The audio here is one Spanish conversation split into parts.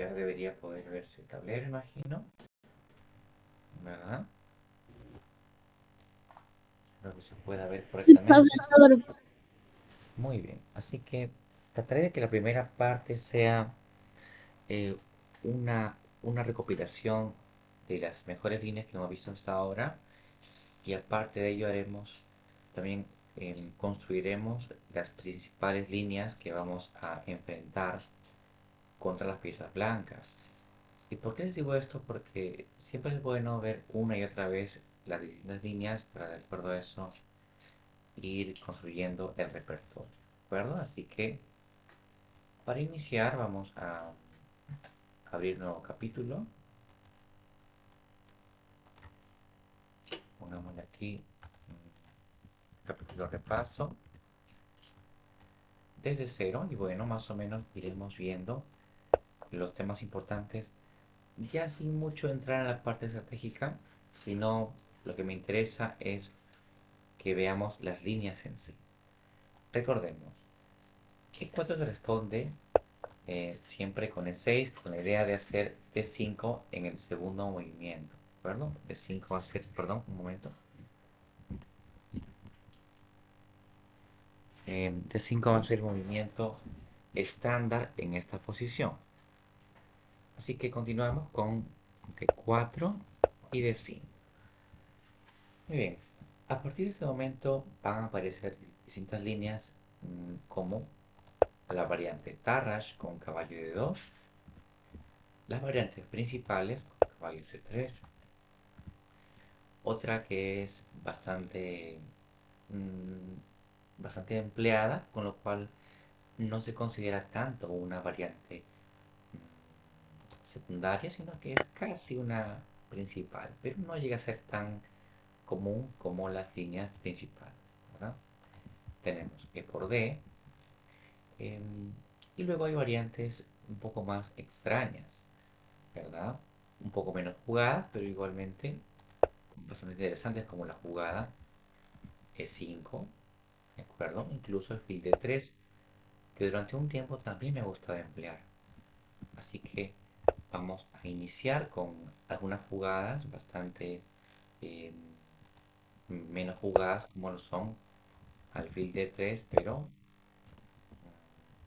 ya debería poder verse el tablero, imagino, ¿verdad? Espero que se pueda ver Sí, correctamente. profesor. Muy bien, así que trataré de que la primera parte sea eh, una recopilación de las mejores líneas que hemos visto hasta ahora y aparte de ello haremos también construiremos las principales líneas que vamos a enfrentar contra las piezas blancas. ¿Y por qué les digo esto? Porque siempre es bueno ver una y otra vez las distintas líneas para de acuerdo a eso ir construyendo el repertorio, ¿de acuerdo? Así que para iniciar vamos a abrir un nuevo capítulo. Pongámosle aquí capítulo repaso desde cero y bueno, más o menos iremos viendo los temas importantes ya sin mucho entrar en la parte estratégica, sino lo que me interesa es que veamos las líneas en sí. Recordemos, E4 se responde siempre con E6, con la idea de hacer D5 en el segundo movimiento. ¿De acuerdo? D5 va a ser, perdón, un momento. D5 va a ser el movimiento estándar en esta posición. Así que continuamos con D4 y D5. Muy bien, a partir de este momento van a aparecer distintas líneas como la variante Tarrasch con caballo de 2, las variantes principales con caballo C3, otra que es bastante empleada, con lo cual no se considera tanto una variante secundaria, sino que es casi una principal, pero no llega a ser tan común como las líneas principales, ¿verdad? Tenemos E por D, y luego hay variantes un poco más extrañas, ¿verdad? Un poco menos jugadas, pero igualmente bastante interesantes como la jugada E5, ¿de acuerdo? Incluso el fil D3, que durante un tiempo también me gustaba emplear. Así que vamos a iniciar con algunas jugadas bastante eh, menos jugadas como lo son alfil D3, pero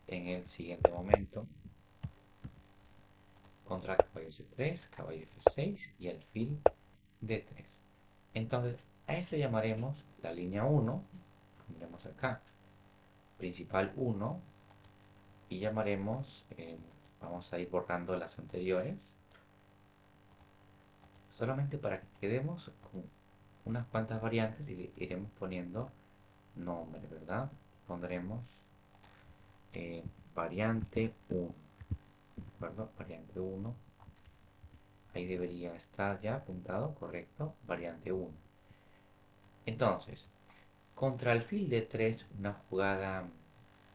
en el siguiente momento contra caballo C3, caballo F6 y alfil D3. Entonces a esto llamaremos la línea 1, pondremos acá principal 1 y llamaremos, vamos a ir borrando las anteriores, solamente para que quedemos con unas cuantas variantes y iremos poniendo nombre, ¿verdad? Pondremos eh, variante 1, ¿de acuerdo? Variante 1, ahí debería estar ya apuntado, correcto, variante 1. Entonces, contra alfil de 3, una jugada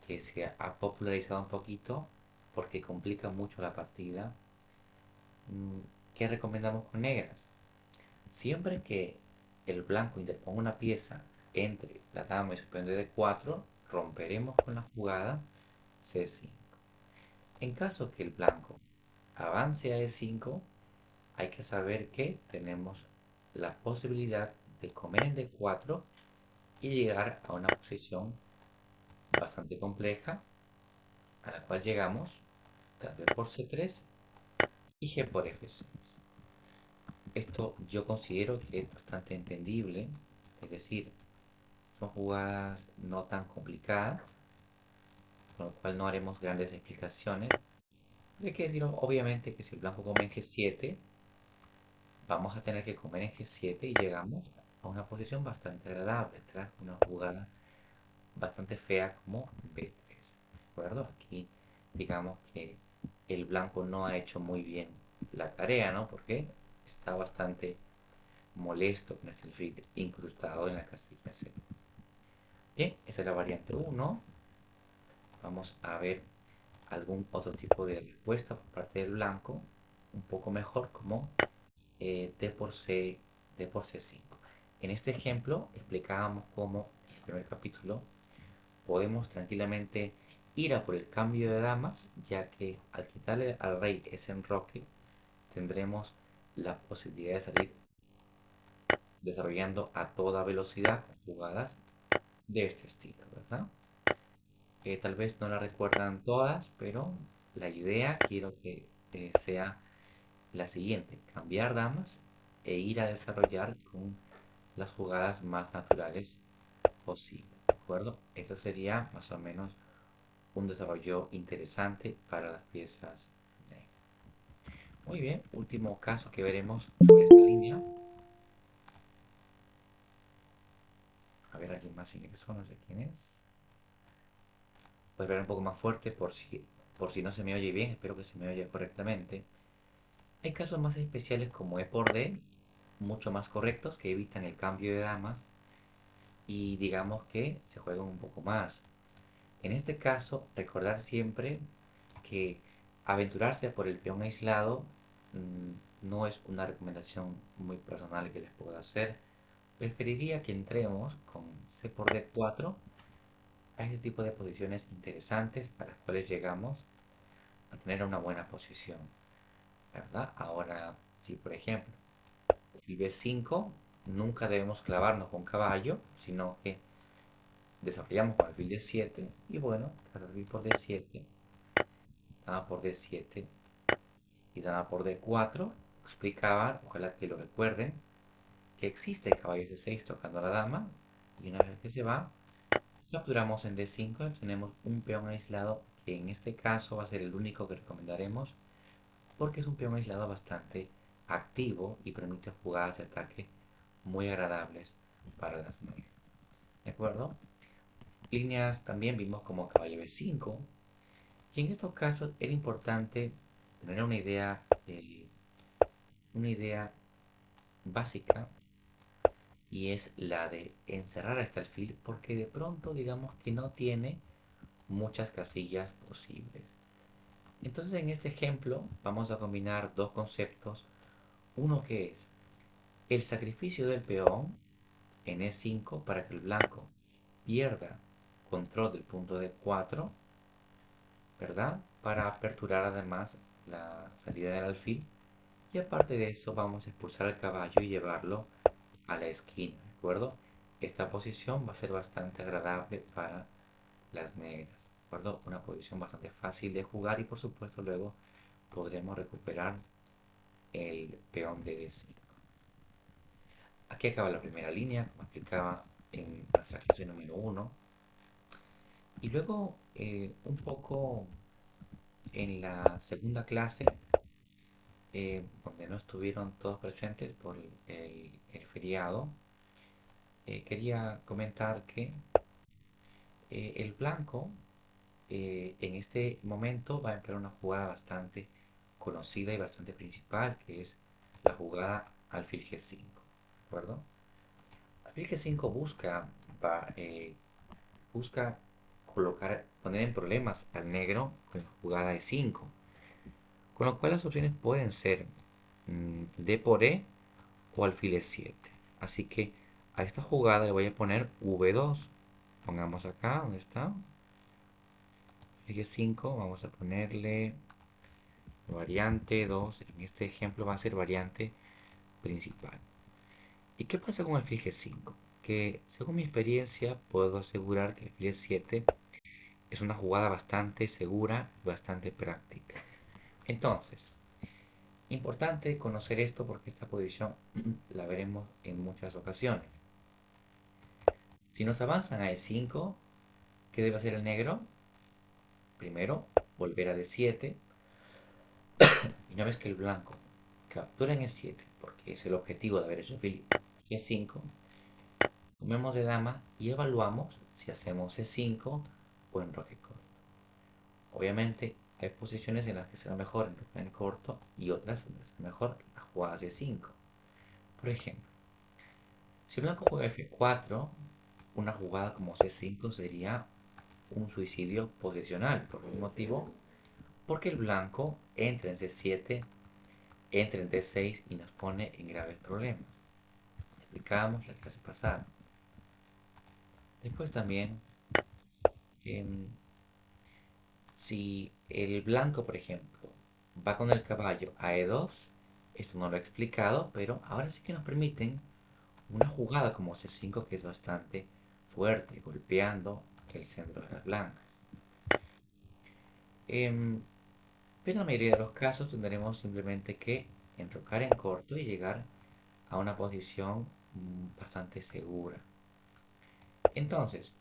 que se ha popularizado un poquito porque complica mucho la partida. ¿Qué recomendamos con negras? Siempre que el blanco interponga una pieza entre la dama y su prende de 4, romperemos con la jugada C5. En caso que el blanco avance a E5, hay que saber que tenemos la posibilidad de comer en D4 y llegar a una posición bastante compleja a la cual llegamos tras B por C3 y G por F6. Esto yo considero que es bastante entendible, es decir, son jugadas no tan complicadas, con lo cual no haremos grandes explicaciones. Hay que decir obviamente que si el blanco come en G7, vamos a tener que comer en G7 y llegamos a una posición bastante agradable tras una jugada bastante fea como B3. ¿De acuerdo? Aquí digamos que el blanco no ha hecho muy bien la tarea, ¿no? Porque está bastante molesto con este alfil incrustado en la casilla C. Bien, esa es la variante 1. Vamos a ver algún otro tipo de respuesta por parte del blanco, un poco mejor como D por C, D por C5. En este ejemplo explicábamos cómo en el primer capítulo podemos tranquilamente ir a por el cambio de damas, ya que al quitarle al rey ese enroque, tendremos la posibilidad de salir desarrollando a toda velocidad jugadas de este estilo, ¿verdad? Tal vez no la recuerdan todas, pero la idea quiero que sea la siguiente: cambiar damas e ir a desarrollar con las jugadas más naturales posible, ¿de acuerdo? Eso sería más o menos un desarrollo interesante para las piezas negras. Muy bien, último caso que veremos sobre esta línea. A ver, alguien más sin eso, no sé quién es. Voy a ver un poco más fuerte por si no se me oye bien, espero que se me oye correctamente. Hay casos más especiales como E por D, mucho más correctos, que evitan el cambio de damas y digamos que se juegan un poco más. En este caso, recordar siempre que aventurarse por el peón aislado no es una recomendación muy personal que les pueda hacer. Preferiría que entremos con C por D4 a este tipo de posiciones interesantes a las cuales llegamos a tener una buena posición, ¿verdad? Ahora, si por ejemplo, el B5, nunca debemos clavarnos con caballo, sino que desarrollamos con alfil D7 y bueno, tras alfil por D7, dama por D7 y dama por D4, explicaba, ojalá que lo recuerden, que existe el caballo C6 tocando a la dama y una vez que se va, capturamos en D5 y tenemos un peón aislado que en este caso va a ser el único que recomendaremos porque es un peón aislado bastante activo y permite jugadas de ataque muy agradables para las negras. ¿De acuerdo? Líneas también vimos como caballo B5 y en estos casos era importante tener una idea básica y es la de encerrar hasta el alfil porque de pronto digamos que no tiene muchas casillas posibles. Entonces en este ejemplo vamos a combinar dos conceptos, uno que es el sacrificio del peón en E5 para que el blanco pierda control del punto D4, ¿verdad? Para aperturar además la salida del alfil. Y aparte de eso vamos a expulsar al caballo y llevarlo a la esquina, ¿de acuerdo? Esta posición va a ser bastante agradable para las negras, ¿de acuerdo? Una posición bastante fácil de jugar y por supuesto luego podremos recuperar el peón de D5. Aquí acaba la primera línea, como explicaba en nuestra clase número 1. Y luego un poco en la segunda clase, donde no estuvieron todos presentes por el feriado, quería comentar que el blanco en este momento va a emplear una jugada bastante conocida y bastante principal, que es la jugada alfil G5, ¿de acuerdo? Alfil G5 busca poner en problemas al negro con la jugada E5, con lo cual las opciones pueden ser D por E o alfil E7. Así que a esta jugada le voy a poner V2. Pongamos acá, ¿dónde está? Eje 5, vamos a ponerle variante 2. En este ejemplo va a ser variante principal. ¿Y qué pasa con alfil G5? Que según mi experiencia puedo asegurar que alfil E7 es una jugada bastante segura y bastante práctica. Entonces, importante conocer esto porque esta posición la veremos en muchas ocasiones. Si nos avanzan a E5, ¿qué debe hacer el negro? Primero, volver a D7. Y una vez que el blanco captura en E7, porque es el objetivo de haber hecho alfil G5, tomemos de dama y evaluamos si hacemos E5 o enroque corto. Obviamente hay posiciones en las que será mejor enroque en corto y otras en las que será mejor la jugada C5. Por ejemplo, si el blanco juega F4, una jugada como C5 sería un suicidio posicional. ¿Por qué motivo? Porque el blanco entra en C7, entra en D6 y nos pone en graves problemas. Explicábamos la clase pasada. Después también si el blanco, por ejemplo, va con el caballo a E2, esto no lo he explicado, pero ahora sí que nos permiten una jugada como C5 que es bastante fuerte, golpeando el centro de las blancas. Em, pero en la mayoría de los casos tendremos simplemente que enrocar en corto y llegar a una posición bastante segura. Entonces,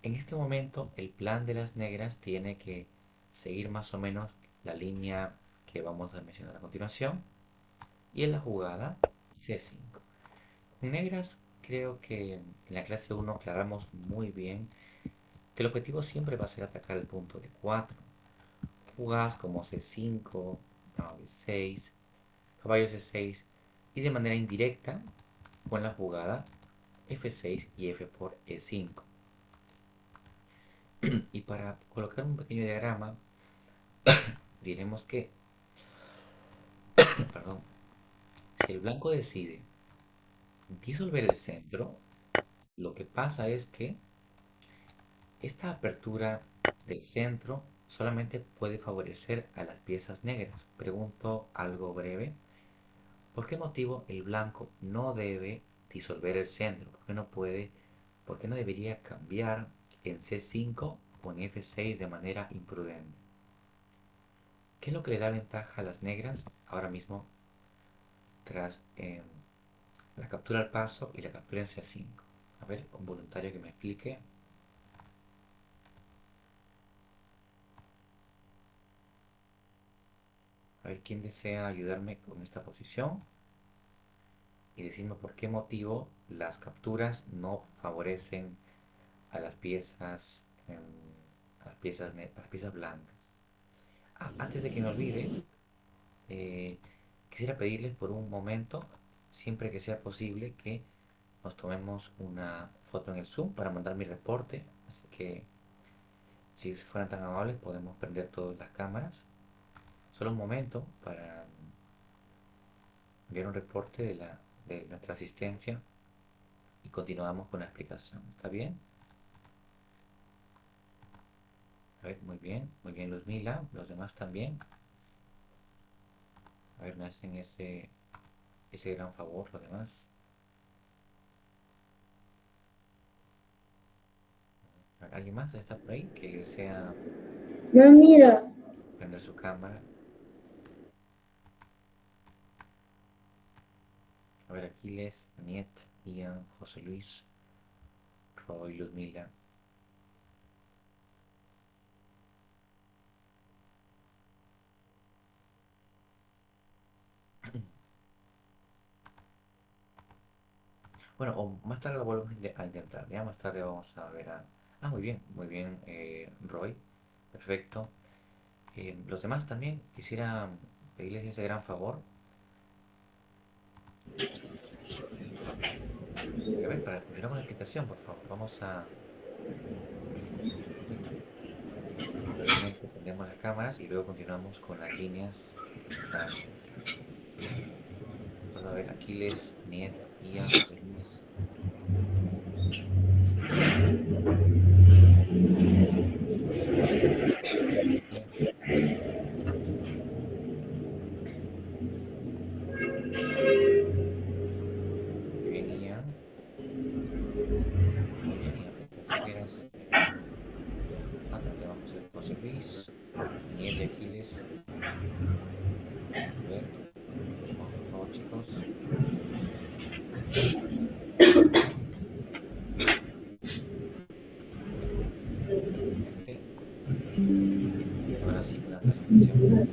en este momento el plan de las negras tiene que seguir más o menos la línea que vamos a mencionar a continuación y en la jugada C5. Con negras creo que en la clase 1 aclaramos muy bien que el objetivo siempre va a ser atacar el punto de 4. Jugadas como C5, dama B6, caballo C6 y de manera indirecta con la jugada F6 y F por E5. Y para colocar un pequeño diagrama diremos que, perdón, si el blanco decide disolver el centro, lo que pasa es que esta apertura del centro solamente puede favorecer a las piezas negras. Pregunto algo breve. ¿Por qué motivo el blanco no debe disolver el centro? ¿Por qué no puede, por qué no debería cambiar en C5 o en F6 de manera imprudente? ¿Qué es lo que le da ventaja a las negras ahora mismo tras la captura al paso y la captura en C5? A ver, un voluntario que me explique. A ver quién desea ayudarme con esta posición y decirme por qué motivo las capturas no favorecen a las piezas, a las piezas blancas. Antes de que me olvide, eh, quisiera pedirles por un momento, siempre que sea posible, que nos tomemos una foto en el Zoom para mandar mi reporte. Así que si fueran tan amables podemos prender todas las cámaras. Solo un momento para enviar un reporte de nuestra asistencia y continuamos con la explicación. ¿Está bien? A ver, muy bien Luzmila, los demás también. A ver, me hacen ese gran favor los demás. ¿Alguien más está por ahí que desea No, mira, prender su cámara? A ver, Aquiles, Aniet, Ian, José Luis, Roy, Luzmila. Bueno, o más tarde lo volvemos a intentar. Ya más tarde vamos a ver a... Ah, muy bien, Roy. Perfecto. Los demás también quisiera pedirles ese gran favor. A ver, para continuar con la explicación, por favor, vamos a brevemente prendemos las cámaras y luego continuamos con las líneas importantes. Vamos a ver Aquiles, Niet, Ian, José Luis. Bien, muy bien, Ian. Muy bien, Ian. Pensé que eras... también vamos a ver José Luis, Niet y Aquiles. A ver, vamos por favor, chicos. A ver, excelente. Ahora sí, con la transmisión. A ver.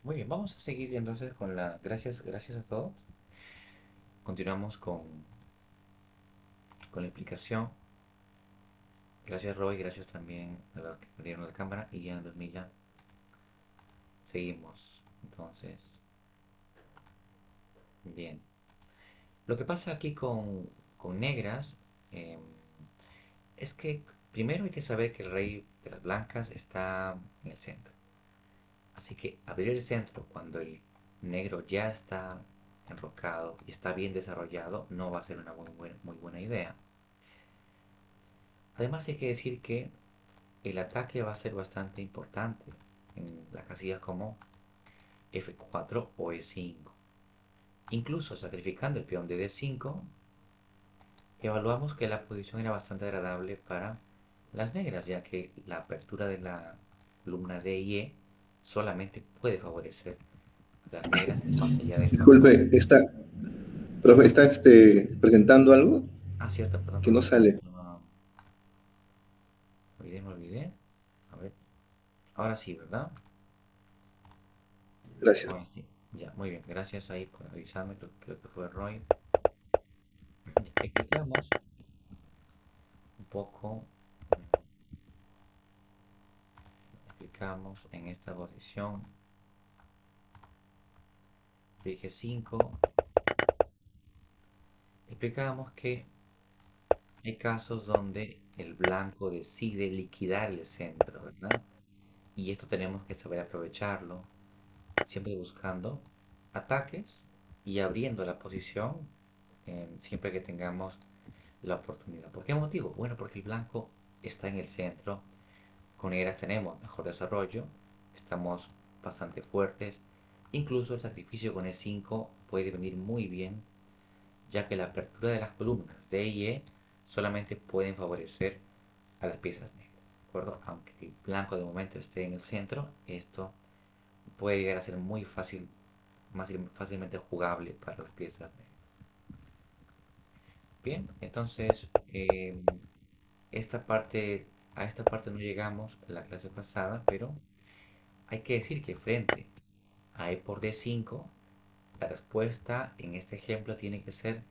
Muy bien, vamos a seguir entonces con la... Gracias a todos. Continuamos con la explicación. Gracias Roy, gracias también a los que perdieron la cámara y ya en 2000 ya seguimos. Entonces, bien. Lo que pasa aquí con negras eh, es que primero hay que saber que el rey de las blancas está en el centro. Así que abrir el centro cuando el negro ya está enrocado y está bien desarrollado no va a ser una muy buena idea. Además hay que decir que el ataque va a ser bastante importante en las casillas como F4 o E5. Incluso sacrificando el peón de D5, evaluamos que la posición era bastante agradable para las negras, ya que la apertura de la columna D y E solamente puede favorecer a las negras más allá del factor. Disculpe, profe, está presentando algo Ah, cierto, perdón, que no perdón. sale. Me olvidé. A ver, ahora sí, ¿verdad? Gracias. Ahora sí. Ya, muy bien. Gracias ahí por avisarme. Creo que fue Roy. Explicamos un poco. Explicamos en esta posición de G5. Explicamos que hay casos donde el blanco decide liquidar el centro, ¿verdad? Y esto tenemos que saber aprovecharlo, siempre buscando ataques y abriendo la posición siempre que tengamos la oportunidad. ¿Por qué motivo? Bueno, porque el blanco está en el centro, con negras tenemos mejor desarrollo, estamos bastante fuertes, incluso el sacrificio con E5 puede venir muy bien, ya que la apertura de las columnas D y E solamente pueden favorecer a las piezas negras, ¿de acuerdo? Aunque el blanco de momento esté en el centro, esto puede llegar a ser muy fácil, más fácilmente jugable para las piezas negras. Bien, entonces a esta parte no llegamos en la clase pasada, pero hay que decir que frente a E por D5, la respuesta en este ejemplo tiene que ser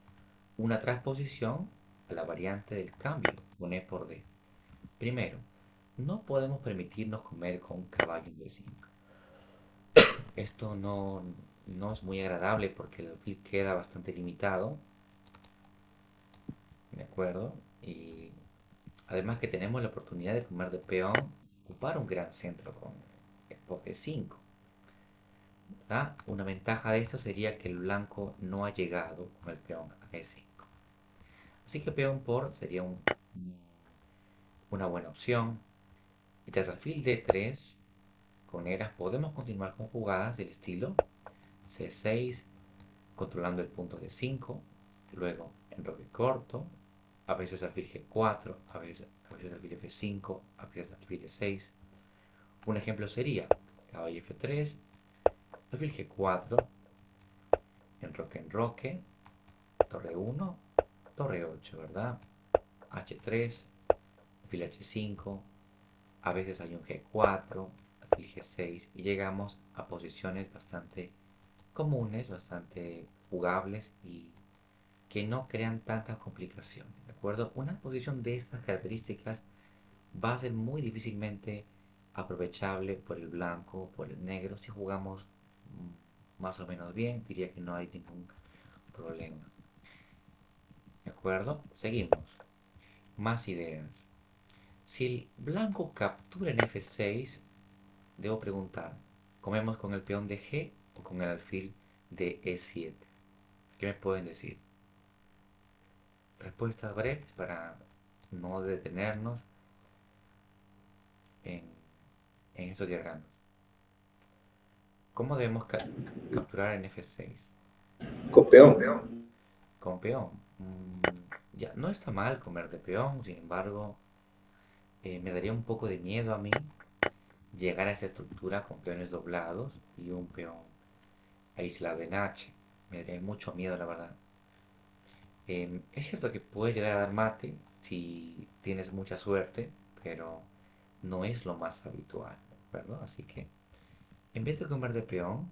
una transposición a la variante del cambio con E por D. Primero, no podemos permitirnos comer con un caballo en D5. Esto no es muy agradable porque el alfil queda bastante limitado, ¿de acuerdo? Y además que tenemos la oportunidad de comer de peón, ocupar un gran centro con E por D5. ¿Verdad? Una ventaja de esto sería que el blanco no ha llegado con el peón a E5. Así que peón por sería una buena opción. Y tras alfil D3, con eras podemos continuar con jugadas del estilo C6, controlando el punto D5, luego enroque corto, a veces alfil G4, a veces alfil F5, a veces alfil E6. Un ejemplo sería caballo F3, alfil G4, enroque, torre 1, torre 8, ¿verdad? H3, alfil H5, a veces hay un G4, alfil G6 y llegamos a posiciones bastante comunes, bastante jugables y que no crean tantas complicaciones, ¿de acuerdo? Una posición de estas características va a ser muy difícilmente aprovechable por el blanco o por el negro. Si jugamos más o menos bien, diría que no hay ningún problema. ¿De acuerdo? Seguimos. Más ideas. Si el blanco captura en F6, debo preguntar, ¿comemos con el peón de G o con el alfil de E7? ¿Qué me pueden decir? Respuestas breves para no detenernos en, en estos diagramas. ¿Cómo debemos capturar en F6? Copeón. Con peón. Ya, no está mal comer de peón, sin embargo, me daría un poco de miedo a mí llegar a esta estructura con peones doblados y un peón aislado en H. Me daría mucho miedo, la verdad. Es cierto que puedes llegar a dar mate si tienes mucha suerte, pero no es lo más habitual, ¿verdad? Así que, en vez de comer de peón,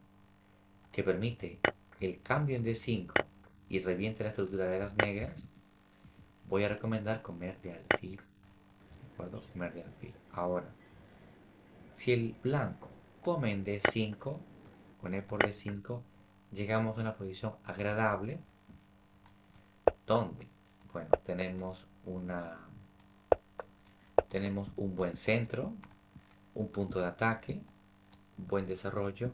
que permite el cambio en D5 y reviente la estructura de las negras, voy a recomendar comer de alfil acuerdo? Comer de alfil. Ahora, si el blanco come en D5, con E por D5, llegamos a una posición agradable donde, bueno, tenemos un buen centro, un punto de ataque, un buen desarrollo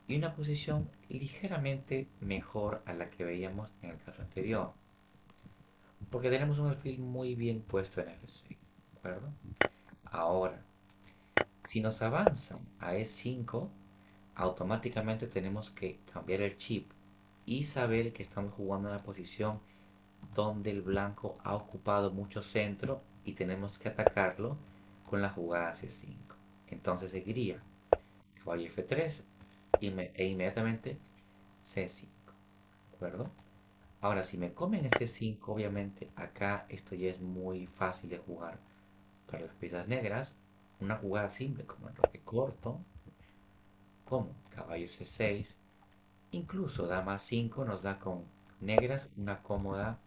y una posición ligeramente mejor a la que veíamos en el caso anterior. Porque tenemos un alfil muy bien puesto en F6, ¿de acuerdo? Ahora, si nos avanzan a E5, automáticamente tenemos que cambiar el chip y saber que estamos jugando en una posición donde el blanco ha ocupado mucho centro y tenemos que atacarlo con la jugada C5. Entonces seguiría caballo F3 e inmediatamente C5, ¿de acuerdo? Ahora, si me comen ese 5, obviamente acá esto ya es muy fácil de jugar para las piezas negras. Una jugada simple como enroque corto, como caballo C6, incluso dama 5 nos da con negras una cómoda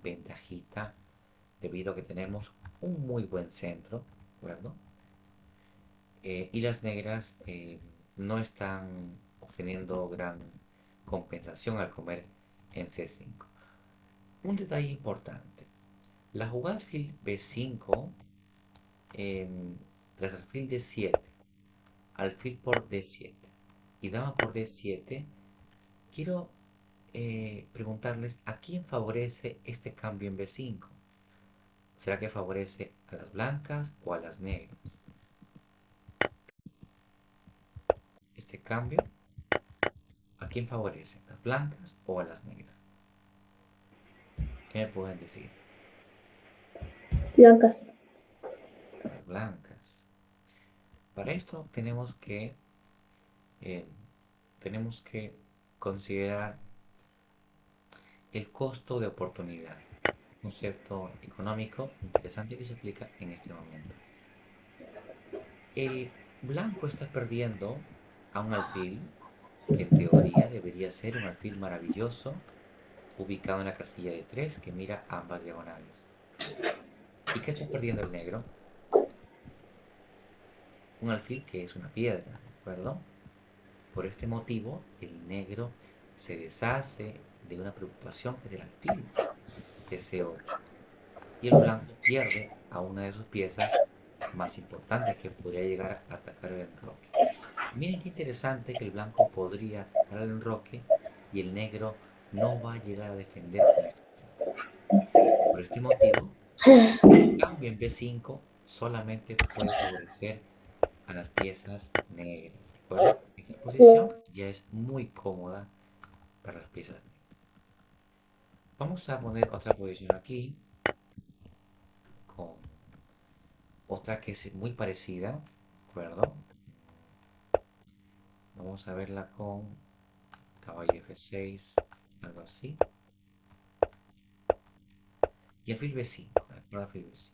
ventajita debido a que tenemos un muy buen centro, ¿de acuerdo? Y las negras no están obteniendo gran compensación al comer en C5. Un detalle importante. La jugada alfil B5 tras alfil D7, alfil por D7 y dama por D7, quiero preguntarles a quién favorece este cambio en B5. ¿Será que favorece a las blancas o a las negras? Este cambio, ¿a quién favorece? ¿A las blancas o a las negras? ¿Qué me pueden decir? Blancas. A las blancas. Para esto eh, tenemos que considerar el costo de oportunidad, concepto económico interesante que se aplica en este momento. El blanco está perdiendo a un alfil que en teoría debería ser un alfil maravilloso, ubicado en la casilla de 3 que mira ambas diagonales. ¿Y qué está perdiendo el negro? Un alfil que es una piedra, ¿de acuerdo? Por este motivo, el negro se deshace de una preocupación que es el alfil de C8. Y el blanco pierde a una de sus piezas más importantes que podría llegar a atacar el enroque. Miren qué interesante que el blanco podría atacar el enroque y el negro no va a llegar a defender con este enroque. Por este motivo, el cambio en B5 solamente puede favorecer a las piezas negras, ¿de acuerdo? Esta posición ya es muy cómoda para las piezas negras. Vamos a poner otra posición aquí con otra que es muy parecida, ¿de acuerdo? Vamos a verla con caballo F6, algo así. Y alfil B5, ¿de acuerdo? Alfil B5.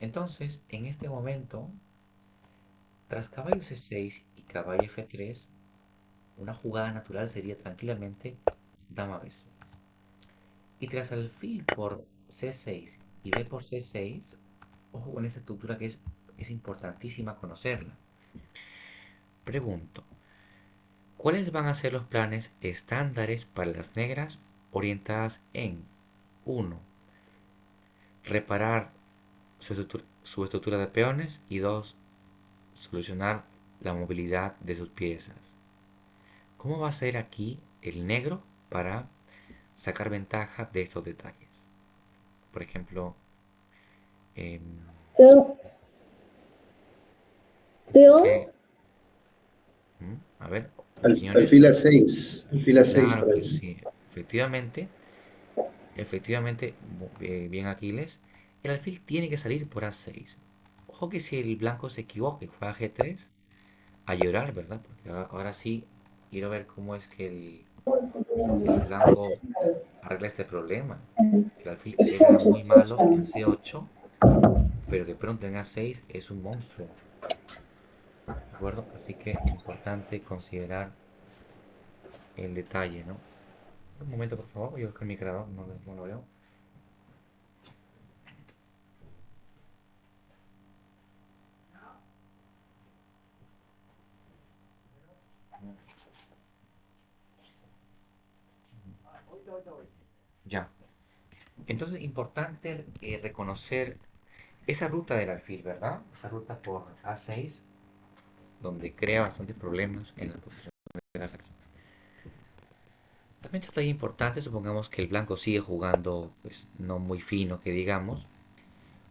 Entonces, en este momento, tras caballo C6 y caballo F3, una jugada natural sería tranquilamente dama B6. Y tras alfil por C6 y B por C6, ojo con esta estructura que es importantísima conocerla. Pregunto, ¿cuáles van a ser los planes estándares para las negras orientadas en 1. Reparar su estructura de peones y 2. Solucionar la movilidad de sus piezas? ¿Cómo va a ser aquí el negro para sacar ventaja de estos detalles? Por ejemplo, em, Peón. Peón. ¿qué? A ver, Alfil opiniones. A6. Alfil A6 Claro para que mí. sí. Efectivamente, bien Aquiles. El alfil tiene que salir por A6. Ojo que si el blanco se equivoca y juega G3, a llorar, ¿verdad? Porque ahora sí quiero ver cómo es que el blanco arregla este problema. El alfil era muy malo en C8, pero de pronto en A6 es un monstruo. ¿De acuerdo? Así que importante considerar el detalle, ¿no? Un momento, por favor, voy a buscar mi creador, no lo veo. Ya. Entonces, importante reconocer esa ruta del alfil, ¿verdad? Esa ruta por A6, donde crea bastantes problemas en la posición de la flexión. También está importante, supongamos que el blanco sigue jugando, pues no muy fino, que digamos.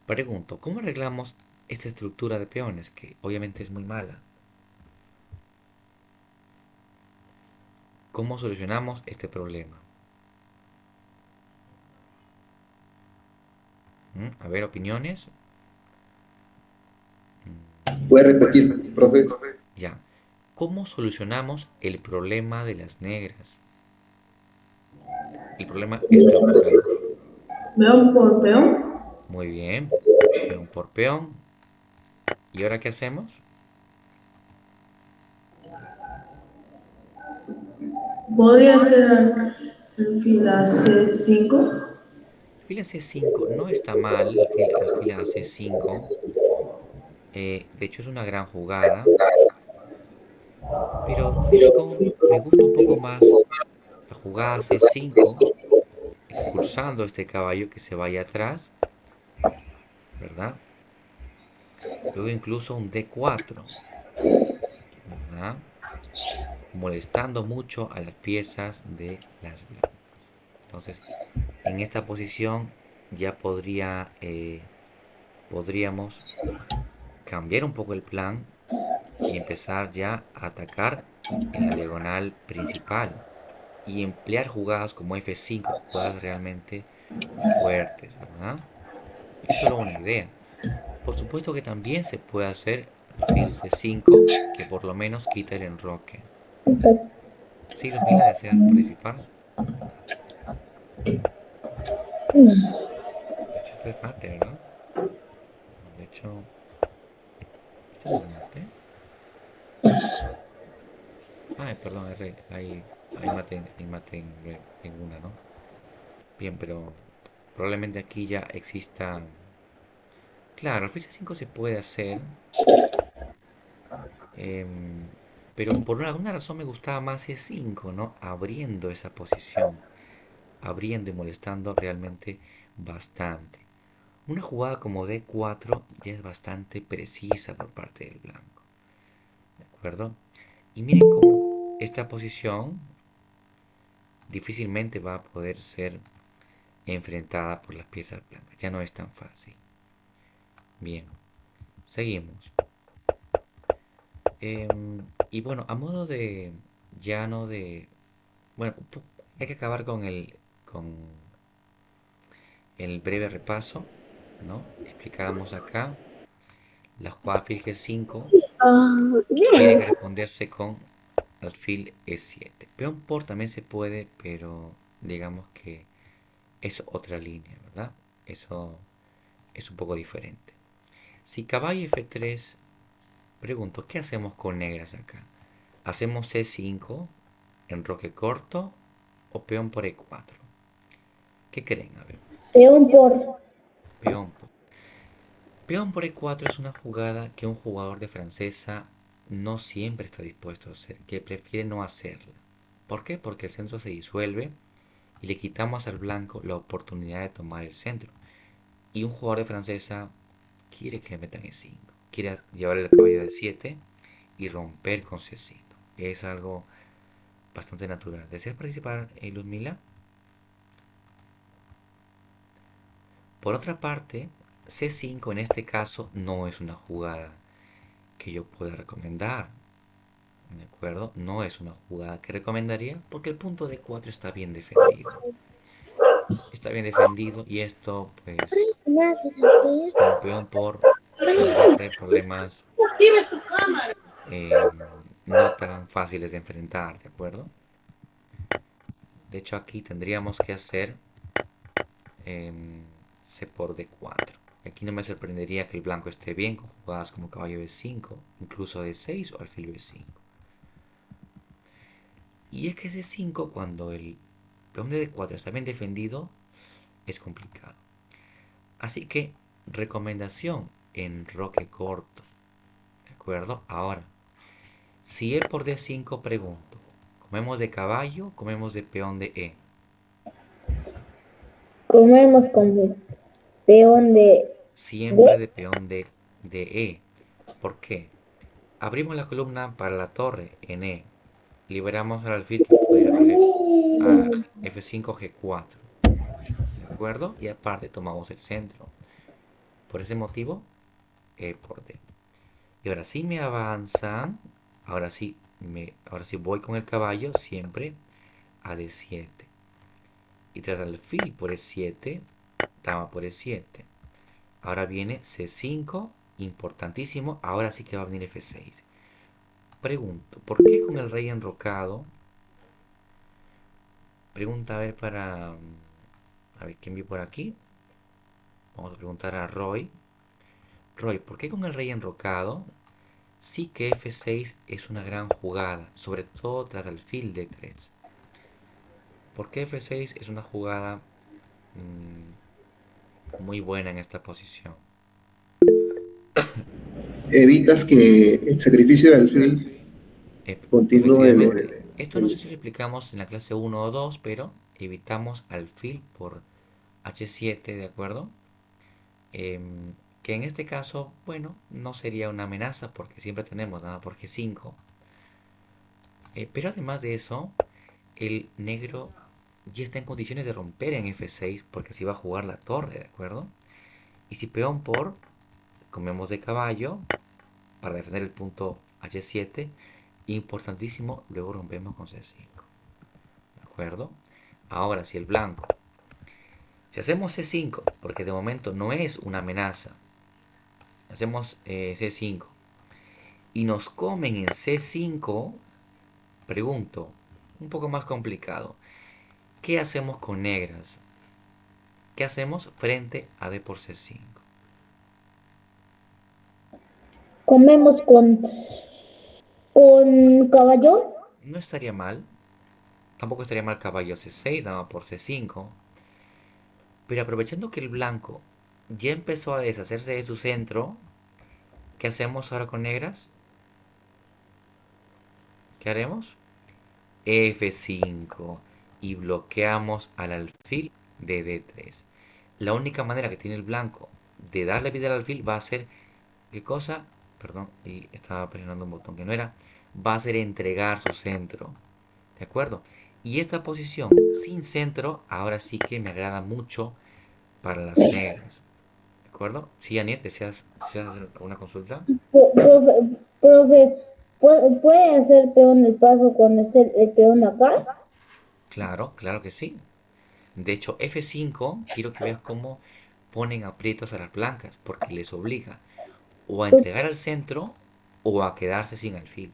Pregunto, ¿cómo arreglamos esta estructura de peones, que obviamente es muy mala? ¿Cómo solucionamos este problema? A ver, opiniones. ¿Puede repetir, profe? Ya. ¿Cómo solucionamos el problema de las negras? El problema estructural. Peón por peón. Muy bien. Peón por peón. ¿Y ahora qué hacemos? Podría ser alfil a C5. Alfil a C5 no está mal. Alfil a C5. De hecho es una gran jugada. Pero mire cómo me gusta un poco más la jugada C5. Expulsando a este caballo que se vaya atrás. ¿Verdad? Luego incluso un D4. ¿Verdad? Molestando mucho a las piezas de las blancas. Entonces, en esta posición ya podríamos cambiar un poco el plan y empezar ya a atacar en la diagonal principal y emplear jugadas como F5, jugadas realmente fuertes, ¿verdad? Es solo una idea. Por supuesto que también se puede hacer alfil C5, que por lo menos quita el enroque. Sí, Luzmila, ¿deseas participar? De hecho, esto es mate, ¿verdad? De hecho, ¿esto no es mate? Ay, perdón, hay mate, en una, ¿no? Bien, pero probablemente aquí ya exista. Claro, el Freezer 5 se puede hacer, em, pero por alguna razón me gustaba más E5, ¿no? Abriendo esa posición, abriendo y molestando realmente bastante. Una jugada como D4 ya es bastante precisa por parte del blanco, ¿de acuerdo? Y miren cómo esta posición difícilmente va a poder ser enfrentada por las piezas blancas. Ya no es tan fácil. Bien, seguimos. Y bueno, a modo de llano de... Bueno, hay que acabar con el breve repaso, ¿no? Explicábamos acá. La jugada alfil G5 tiene que responderse con alfil E7. Peón por también se puede, pero digamos que es otra línea, ¿verdad? Eso es un poco diferente. Si caballo F3, pregunto, ¿qué hacemos con negras acá? ¿Hacemos C5, enroque corto o peón por E4? ¿Qué creen? A ver, Peón por. peón por. Peón por E4 es una jugada que un jugador de francesa no siempre está dispuesto a hacer, que prefiere no hacerla. ¿Por qué? Porque el centro se disuelve y le quitamos al blanco la oportunidad de tomar el centro. Y un jugador de francesa quiere que le metan E5, quiere llevar el caballo de 7 y romper con C5. Es algo bastante natural. ¿Deseas participar, Luzmila? Por otra parte, C5 en este caso no es una jugada que yo pueda recomendar. ¿De acuerdo? No es una jugada que recomendaría porque el punto de 4 está bien defendido. Está bien defendido y esto, pues, con peón por nos va a traer problemas eh, no tan fáciles de enfrentar, ¿de acuerdo? De hecho, aquí tendríamos que hacer C por D4. Aquí no me sorprendería que el blanco esté bien con jugadas como caballo B5, incluso D6 o alfil B5. Y es que C5, cuando el peón de D4 está bien defendido, es complicado. Así que, recomendación, enroque corto. ¿De acuerdo? Ahora, Si E por D5, pregunto, ¿comemos de caballo o comemos de peón de E? Comemos con peón de Siempre D. de peón de E. ¿Por qué? Abrimos la columna para la torre en E. Liberamos al alfil que puede ir a F5, G4. ¿De acuerdo? Y aparte tomamos el centro. Por ese motivo, E por D. Y ahora sí me avanzan. Ahora sí voy con el caballo siempre a D7. Y tras alfil por E7, dama por E7. Ahora viene C5, importantísimo. Ahora sí que va a venir F6. Pregunto, ¿por qué con el rey enrocado? Pregunta a ver para... A ver, ¿quién vi por aquí? Vamos a preguntar a Roy. Roy, ¿por qué con el rey enrocado? Sí que F6 es una gran jugada, sobre todo tras alfil D3. ¿Por qué F6 es una jugada muy buena en esta posición? Evitas que el sacrificio de alfil continúe Efectivamente. Esto no sé si lo explicamos en la clase 1 o 2, pero evitamos alfil por H7, ¿de acuerdo? Que en este caso, bueno, no sería una amenaza porque siempre tenemos nada por G5. Pero además de eso, el negro ya está en condiciones de romper en F6 porque así va a jugar la torre, ¿de acuerdo? Y si peón por, comemos de caballo para defender el punto H7. Importantísimo, luego rompemos con C5. ¿De acuerdo? Ahora, si el blanco, si hacemos C5, porque de momento no es una amenaza, hacemos C5 y nos comen en C5, pregunto, un poco más complicado, ¿qué hacemos con negras? ¿Qué hacemos frente a D por C5? Comemos con caballo. No estaría mal, tampoco estaría mal caballo C6, dama por C5, pero aprovechando que el blanco ya empezó a deshacerse de su centro, ¿qué hacemos ahora con negras? ¿Qué haremos? F5 y bloqueamos al alfil de D3. La única manera que tiene el blanco de darle vida al alfil va a ser, ¿qué cosa? Perdón, y estaba presionando un botón que no era. Va a ser entregar su centro. ¿De acuerdo? Y esta posición sin centro ahora sí que me agrada mucho para las negras. ¿De acuerdo? Sí, Aniet, ¿deseas hacer una consulta? Profe, ¿puede hacer peón el paso cuando esté el peón acá? Claro, claro que sí. De hecho, F5 quiero que veas cómo ponen aprietos a las blancas, porque les obliga o a entregar al centro o a quedarse sin alfil.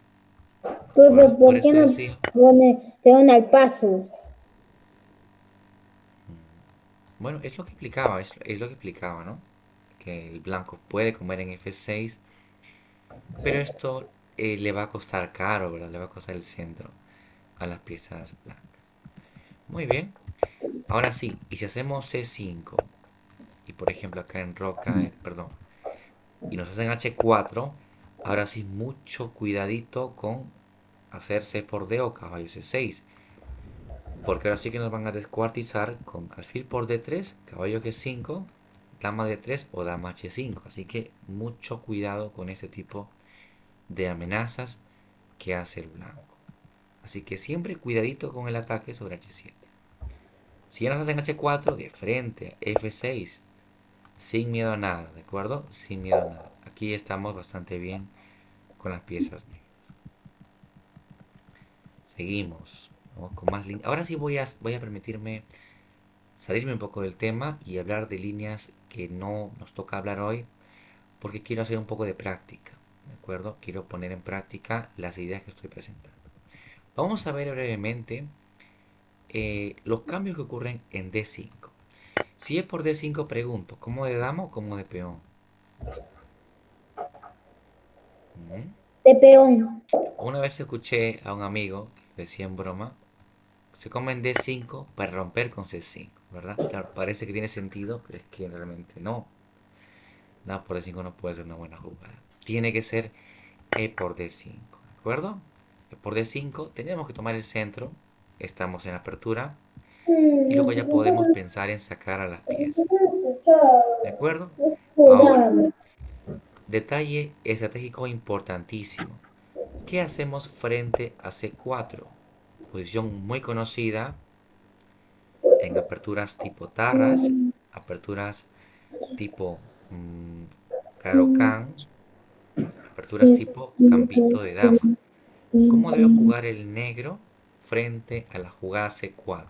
¿De Profe, acuerdo? Por ¿por qué eso no decía, pone peón al paso? bueno, es lo que explicaba, es lo que explicaba, ¿no? Que el blanco puede comer en F6, pero esto le va a costar caro, ¿verdad? Le va a costar el centro a las piezas blancas. Muy bien. Ahora sí, y si hacemos C5, y por ejemplo acá en roca, perdón, y nos hacen H4, ahora sí mucho cuidadito con hacer C por D o caballo C6, porque ahora sí que nos van a descuartizar con alfil por D3, caballo G5, dama D3 o dama H5, así que mucho cuidado con este tipo de amenazas que hace el blanco. Así que siempre cuidadito con el ataque sobre H7. Si ya nos hacen H4, de frente, F6, sin miedo a nada, ¿de acuerdo? Sin miedo a nada. Aquí estamos bastante bien con las piezas negras. Seguimos. Vamos con más líneas. Ahora sí voy a permitirme salirme un poco del tema y hablar de líneas que no nos toca hablar hoy porque quiero hacer un poco de práctica. ¿De acuerdo? Quiero poner en práctica las ideas que estoy presentando. Vamos a ver brevemente los cambios que ocurren en D5. Si es por D5, pregunto, ¿cómo de dama o cómo de peón? ¿Mm? De peón. Una vez escuché a un amigo que decía en broma, se come en D5 para romper con C5, ¿verdad? Claro, parece que tiene sentido, pero es que realmente no. Dama por D5 no puede ser una buena jugada. Tiene que ser E por D5, ¿de acuerdo? por D5 tenemos que tomar el centro, estamos en apertura, y luego ya podemos pensar en sacar a las piezas. ¿De acuerdo? Ahora, detalle estratégico importantísimo. ¿Qué hacemos frente a C4? Posición muy conocida en aperturas tipo tarras, aperturas tipo Caro-Can, aperturas tipo Gambito de Dama. ¿Cómo debe jugar el negro frente a la jugada C4?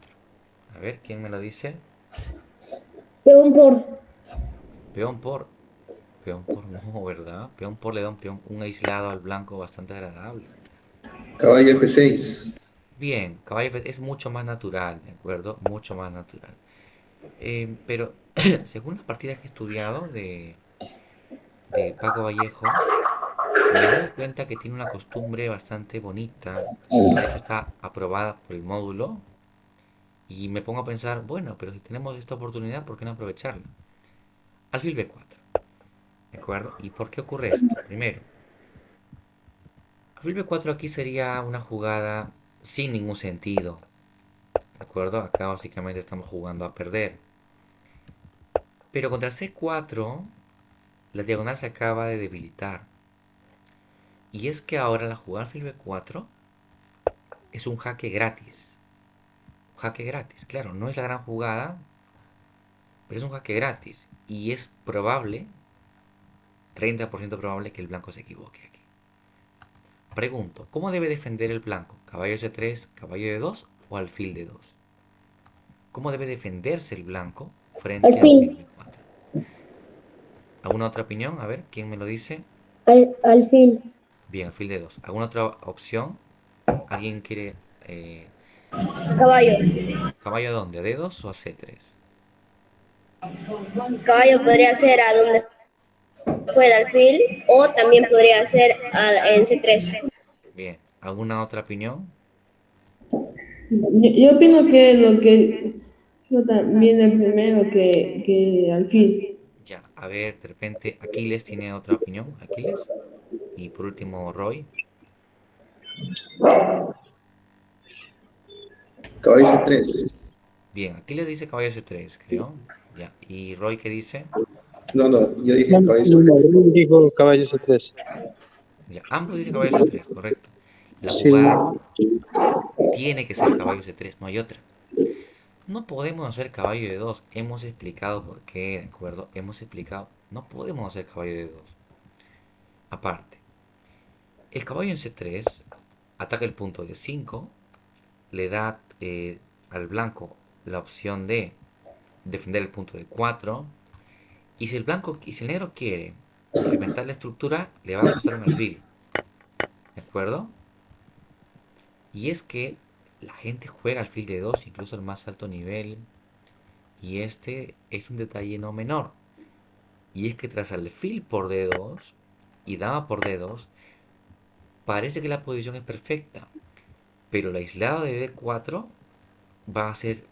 A ver, ¿quién me lo dice? Peón por. Peón por. Peón por no, ¿verdad? Peón por le da un aislado al blanco bastante agradable. Caballo F6. Bien, caballo es mucho más natural, ¿de acuerdo? Mucho más natural. Pero según las partidas que he estudiado de Paco Vallejo, me he dado cuenta que tiene una costumbre bastante bonita, que de hecho está aprobada por el módulo, y me pongo a pensar, bueno, pero si tenemos esta oportunidad, ¿por qué no aprovecharla? Alfil B4, ¿de acuerdo? ¿Y por qué ocurre esto? Primero, alfil B4 aquí sería una jugada sin ningún sentido, ¿de acuerdo? Acá básicamente estamos jugando a perder. Pero contra C4, la diagonal se acaba de debilitar. Y es que ahora la jugada alfil B4 es un jaque gratis. Un jaque gratis, claro, no es la gran jugada, pero es un jaque gratis. Y es probable, 30% probable que el blanco se equivoque aquí. Pregunto, ¿cómo debe defender el blanco? ¿Caballo C3, caballo D2 o alfil D2? ¿Cómo debe defenderse el blanco Al frente a alfil fin. B4? ¿Alguna otra opinión? A ver, ¿quién me lo dice? Alfil. Bien, alfil D2. ¿Alguna otra opción? ¿Alguien quiere Caballo. caballo a dónde? ¿A D2 o a C3? Caballo podría ser a donde fue el alfil o también podría ser en C3. Bien, ¿alguna otra opinión? Yo opino que lo que yo también el primero que alfil. Ya, a ver, de repente Aquiles tiene otra opinión. Aquiles. Y por último, Roy. Caballo C3. Bien, Aquiles dice caballo C3, creo. Ya, ¿y Roy qué dice? No, no, yo No, dije caballo no, C3. Rui dijo caballo C3. Ya, ambos dicen caballo C3, correcto. La Sí, jugada tiene que ser caballo C3, no hay otra. No podemos hacer caballo de 2. Hemos explicado por qué, ¿de acuerdo? Hemos explicado. No podemos hacer caballo de 2. Aparte, el caballo en C3 ataca el punto de 5, le da al blanco la opción de defender el punto de 4. Y si el negro quiere reventar la estructura, le va a costar un alfil. ¿De acuerdo? Y es que la gente juega alfil de 2, incluso al más alto nivel. Y este es un detalle no menor. Y es que tras alfil por D2 y dama por D2, parece que la posición es perfecta. Pero el aislado de D4 va a ser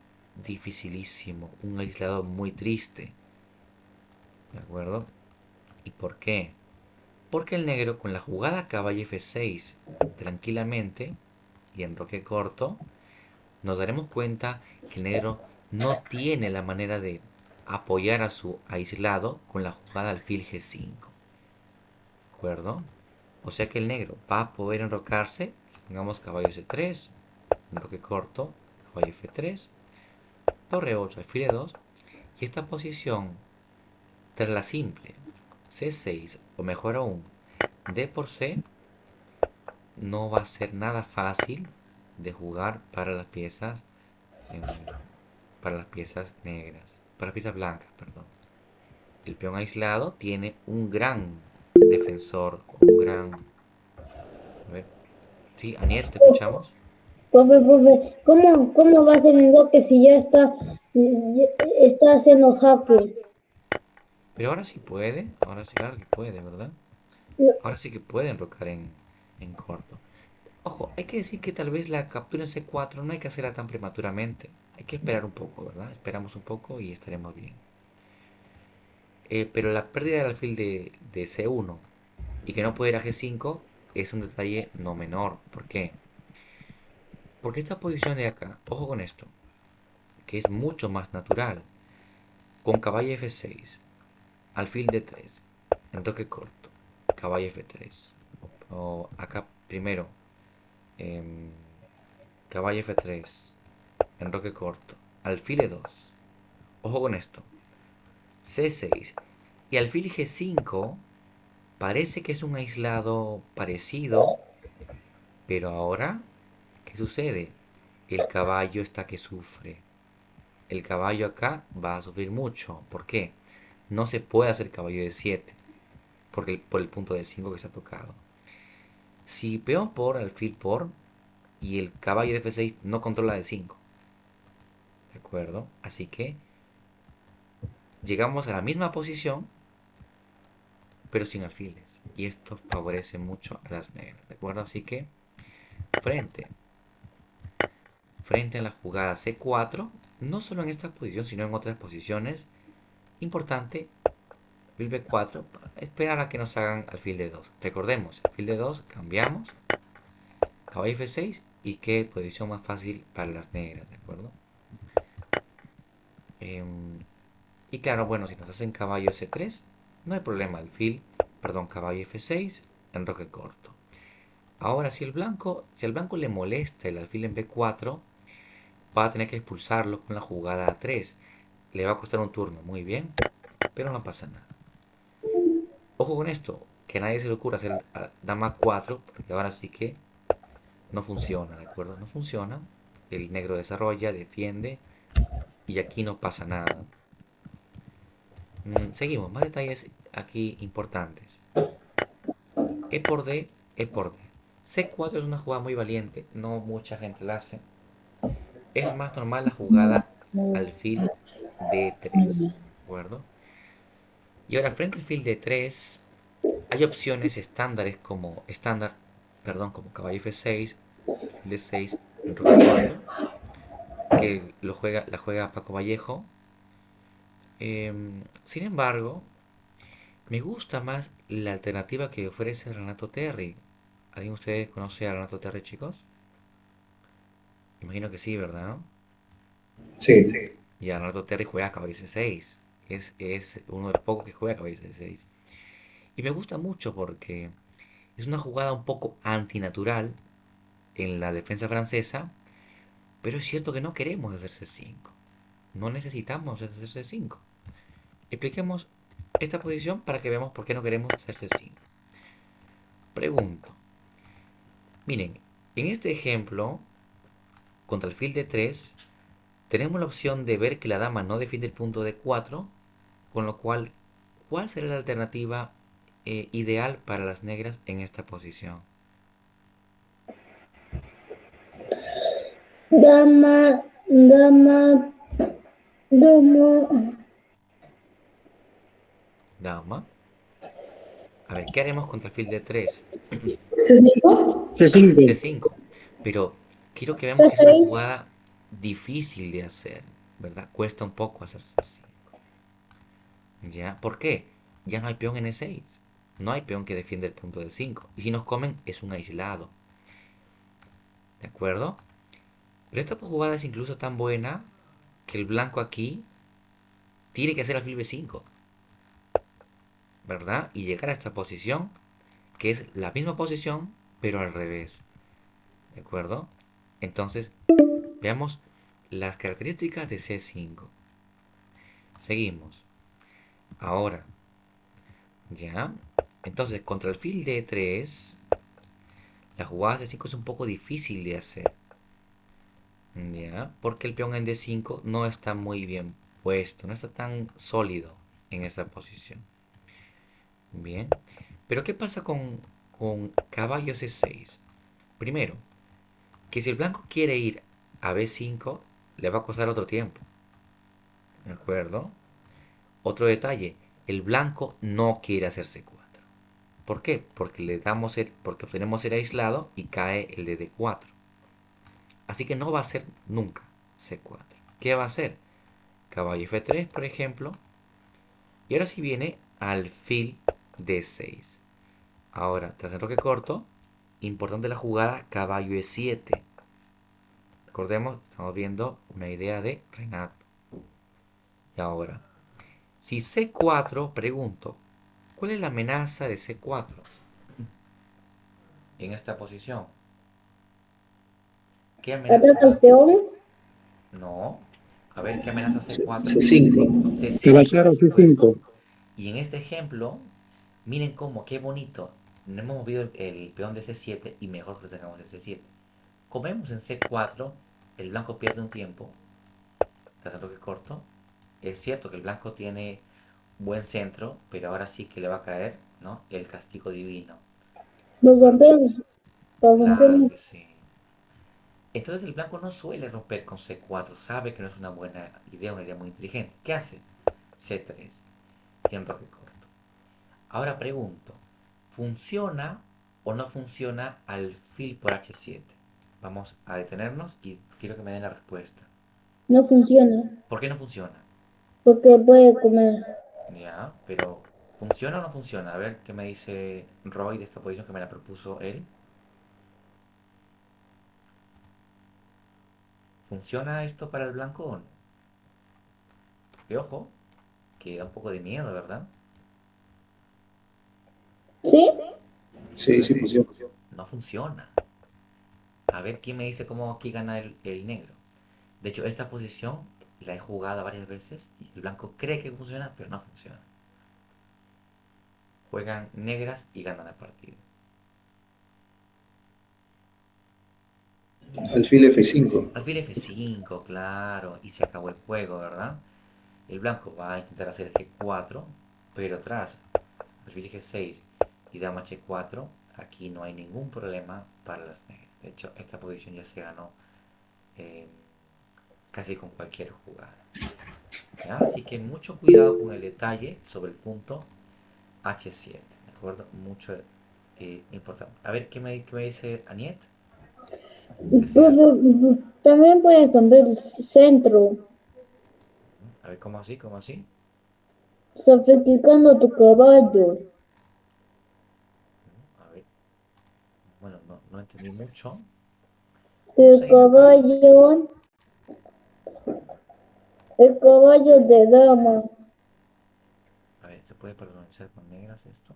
dificilísimo. Un aislado muy triste. ¿De acuerdo? ¿Y por qué? Porque el negro con la jugada caballo F6 tranquilamente y en roque corto, nos daremos cuenta que el negro no tiene la manera de apoyar a su aislado con la jugada alfil G5. ¿De acuerdo? O sea que el negro va a poder enrocarse, pongamos caballo C3, enroque corto, caballo F3, torre 8, alfil E2, y esta posición, tras la simple C6, o mejor aún, D por C, no va a ser nada fácil de jugar para las piezas negras, para las piezas blancas, perdón. El peón aislado tiene un gran defensor, un gran... A ver, sí, Aniet, ¿te escuchamos? Profe, ¿cómo va a ser el bloque si está haciendo jaque? Pero ahora sí puede, ahora sí, claro que puede, ¿verdad? Ahora sí que puede enrocar en corto. Ojo, hay que decir que tal vez la captura en C4 no hay que hacerla tan prematuramente. Hay que esperar un poco, ¿verdad? Esperamos un poco y estaremos bien. Pero la pérdida del alfil de C1 y que no puede ir a G5 es un detalle no menor. ¿Por qué? Porque esta posición de acá, ojo con esto, que es mucho más natural. Con caballo F6, alfil D3, enroque corto, caballo F3. O acá primero, em, caballo F3, enroque corto, alfil E2. Ojo con esto, C6 y alfil G5 parece que es un aislado parecido, pero ahora, ¿qué sucede? El caballo está que sufre. El caballo acá va a sufrir mucho. ¿Por qué? No se puede hacer caballo de 7 por el punto de 5 que se ha tocado. Si peón por, alfil por y el caballo de F6 no controla de 5. ¿De acuerdo? Así que llegamos a la misma posición, pero sin alfiles. Y esto favorece mucho a las negras. ¿De acuerdo? Así que frente. Frente a la jugada C4, no solo en esta posición, sino en otras posiciones. Importante, alfil B4, esperar a que nos hagan alfil D2. Recordemos, alfil D2, cambiamos, caballo F6 y qué posición más fácil para las negras, ¿de acuerdo? Y claro, bueno, si nos hacen caballo C3, no hay problema, caballo F6, enroque corto. Ahora, si al blanco le molesta el alfil en B4, va a tener que expulsarlo con la jugada A3. Le va a costar un turno, muy bien, pero no pasa nada. Ojo con esto, que a nadie se le ocurra hacer dama 4, porque ahora sí que no funciona, ¿de acuerdo? No funciona. El negro desarrolla, defiende, y aquí no pasa nada. Seguimos, más detalles aquí importantes. E por D, E por D. C4 es una jugada muy valiente, no mucha gente la hace. Es más normal la jugada alfil D3, ¿de acuerdo? Y ahora frente al alfil D3 hay opciones como caballo F6, alfil D6, enroque corto, que la juega Paco Vallejo. Sin embargo, me gusta más la alternativa que ofrece Renato Terri. ¿Alguien de ustedes conoce a Renato Terri, chicos? Imagino que sí, ¿verdad? Sí, Y a Renato Terri juega caballo C6. Es uno de los pocos que juega caballo C6. Y me gusta mucho porque es una jugada un poco antinatural en la defensa francesa, pero es cierto que no queremos hacer C5. No necesitamos hacer C5. Expliquemos esta posición para que veamos por qué no queremos hacer C5. Pregunto. Miren, en este ejemplo, contra alfil de 3, tenemos la opción de ver que la dama no defiende el punto de 4, con lo cual, ¿cuál será la alternativa ideal para las negras en esta posición? Dama, dama, domo. Dama. A ver, ¿qué haremos contra alfil de 3? C5. C5. C5. Pero quiero que veamos que es una C6. jugada difícil de hacer, ¿verdad? Cuesta un poco hacer C5. ¿Ya? ¿Por qué? Ya no hay peón en E6. No hay peón que defienda el punto de 5. Y si nos comen, es un aislado. ¿De acuerdo? Pero esta jugada es incluso tan buena que el blanco aquí tiene que hacer alfil B5. ¿Verdad? Y llegar a esta posición, que es la misma posición, pero al revés. ¿De acuerdo? Entonces, veamos las características de C5. Seguimos. Ahora, ¿ya? Entonces, contra el alfil D3, la jugada C5 es un poco difícil de hacer. ¿Ya? Porque el peón en D5 no está muy bien puesto, no está tan sólido en esta posición. Bien. Pero ¿qué pasa con caballo C6? Primero, que si el blanco quiere ir a B5, le va a costar otro tiempo. ¿De acuerdo? Otro detalle, el blanco no quiere hacer C4. ¿Por qué? Porque obtenemos el aislado y cae el de D4. Así que no va a ser nunca C4. ¿Qué va a hacer? Caballo F3, por ejemplo. Y ahora sí viene alfil D6. Ahora, tras enroque corto, Importante la jugada caballo E7. Recordemos, estamos viendo una idea de Renato. Y ahora, si C4, pregunto, ¿cuál es la amenaza de C4 en esta posición? ¿Qué amenaza Ataca hay? el peón. No. A ver, ¿qué amenaza C4? C5. Que va a C5. ser así 5. Y en este ejemplo, miren cómo, qué bonito. No hemos movido el peón de C7 y mejor protegamos el C7. Como vemos en C4, el blanco pierde un tiempo. Tras el toque corto. Es cierto que el blanco tiene buen centro, pero ahora sí que le va a caer, ¿no? El castigo divino. ¿De Lo acuerdo? rompemos. Lo Claro rompemos. que sí. Entonces el blanco no suele romper con C4, sabe que no es una buena idea, una idea muy inteligente. ¿Qué hace? C3 y enroque corto. Ahora pregunto, ¿funciona o no funciona alfil por H7? Vamos a detenernos y quiero que me den la respuesta. No funciona. ¿Por qué no funciona? Porque puede comer. Ya, pero ¿funciona o no funciona? A ver qué me dice Roy de esta posición que me la propuso él. ¿Funciona esto para el blanco o no? Porque ojo, que da un poco de miedo, ¿verdad? ¿Sí? Sí, sí funciona. No funciona. A ver quién me dice cómo aquí gana el negro. De hecho, esta posición la he jugado varias veces y el blanco cree que funciona, pero no funciona. Juegan negras y ganan la partida. Alfil F5. Alfil F5, claro, y se acabó el juego, ¿verdad? El blanco va a intentar hacer G4, pero tras alfil G6 y dama H4, aquí no hay ningún problema para las negras. De hecho, esta posición ya se ganó eh, casi con cualquier jugada. ¿Ya? Así que mucho cuidado con el detalle sobre el punto H7. ¿De acuerdo? Mucho importante. A ver, ¿qué me dice Aniet? También puedes cambiar el centro, A ver, ¿cómo así? ¿Cómo así? sacrificando tu caballo. A ver, bueno, no entendí mucho. Vamos El a ir acá. caballo, el caballo de dama. A ver, ¿se puede personalizar con negras esto?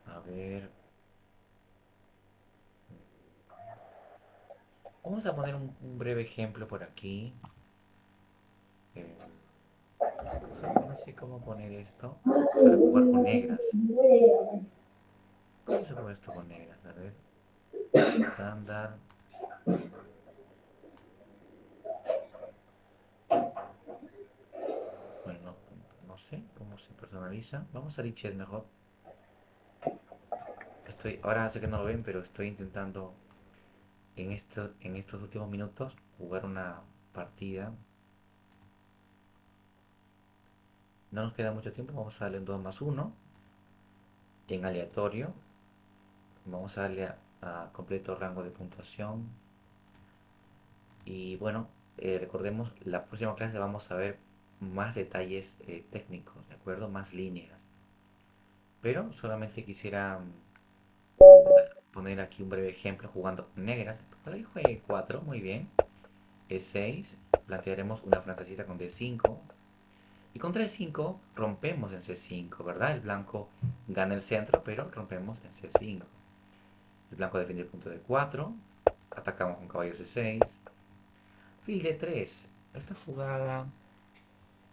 A ver. Vamos a poner un breve ejemplo por aquí. Eh, no sé cómo poner esto para jugar con negras. ¿Cómo se juega esto con negras? A ver. Estándar. Bueno, no sé cómo se personaliza. Vamos a Richel mejor. Ahora sé que no lo ven, pero estoy intentando en estos últimos minutos jugar una partida. No nos queda mucho tiempo, vamos a darle un 2 más 1 en aleatorio. Vamos a darle a completo rango de puntuación. Y bueno, recordemos, la próxima clase vamos a ver más detalles técnicos, ¿de acuerdo? Más líneas. Pero solamente quisiera poner aquí un breve ejemplo jugando negras. Para que juegue 4, muy bien. E6, plantearemos una francesita con D5. Y con D5 rompemos en C5, ¿verdad? El blanco gana el centro, pero rompemos en C5. El blanco defiende el punto D4. Atacamos con caballo C6. Fil D3. Esta jugada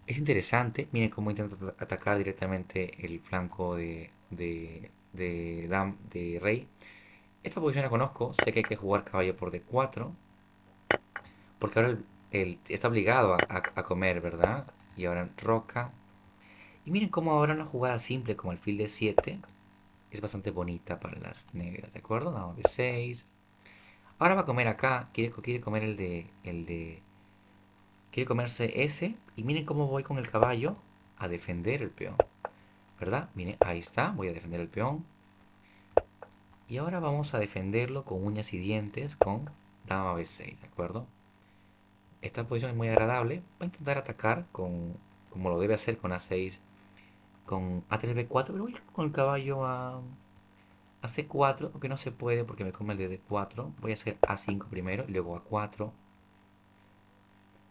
es interesante. Miren cómo intenta atacar directamente el flanco de rey. Esta posición la conozco. Sé que hay que jugar caballo por D4. Porque ahora está obligado a comer, ¿verdad? Y ahora roca. Y miren cómo ahora una jugada simple como alfil de 7 es bastante bonita para las negras, ¿de acuerdo? Dama de 6. Ahora va a comer acá, quiere comer quiere comerse ese. Y miren cómo voy con el caballo a defender el peón, ¿verdad? Miren, ahí está, voy a defender el peón. Y ahora vamos a defenderlo con uñas y dientes con dama B6, ¿de acuerdo? Esta posición es muy agradable. Va a intentar atacar como lo debe hacer con A6 con A3B4, pero voy con el caballo a C4, aunque no se puede porque me come el de D4. Voy a hacer A5 primero, y luego A4,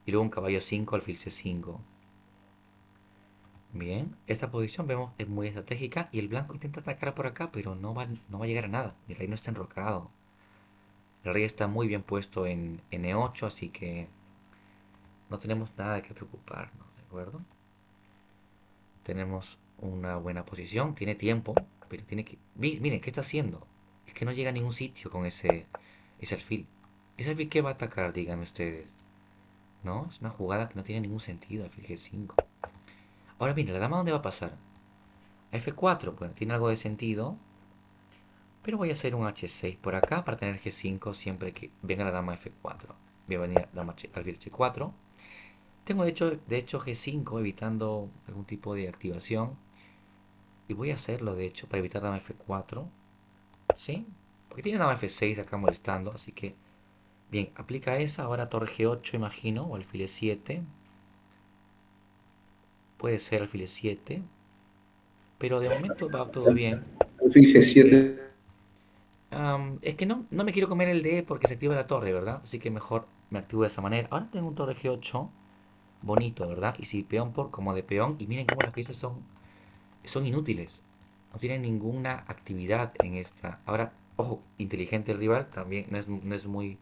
y luego un caballo 5, alfil C5. Bien, esta posición vemos es muy estratégica y el blanco intenta atacar por acá, pero no va a llegar a nada. El rey no está enrocado. El rey está muy bien puesto en E8, así que no tenemos nada de qué preocuparnos, ¿de acuerdo? Tenemos una buena posición, tiene tiempo, pero tiene que... Miren, ¿qué está haciendo? Es que no llega a ningún sitio con ese alfil. ¿Ese alfil qué va a atacar, díganme ustedes? No, es una jugada que no tiene ningún sentido, alfil G5. Ahora miren, ¿la dama dónde va a pasar? A F4, bueno, tiene algo de sentido, pero voy a hacer un H6 por acá para tener G5 siempre que venga la dama F4. Voy a venir dama alfil H4. Tengo de hecho G5 evitando algún tipo de activación. Y voy a hacerlo de hecho para evitar dama F4. ¿Sí? Porque tiene dama F6 acá molestando. Así que, bien, aplica esa. Ahora torre G8 imagino. O alfil E7. Puede ser alfil E7. Pero de momento va todo bien. Alfil Así que... G7. es que no me quiero comer el D porque se activa la torre, ¿verdad? Así que mejor me activo de esa manera. Ahora tengo un torre G8 bonito, ¿verdad? Y si peón por como de peón. Y miren cómo las piezas son inútiles. No tienen ninguna actividad en esta. Ahora, ojo, inteligente el rival, también no es muy,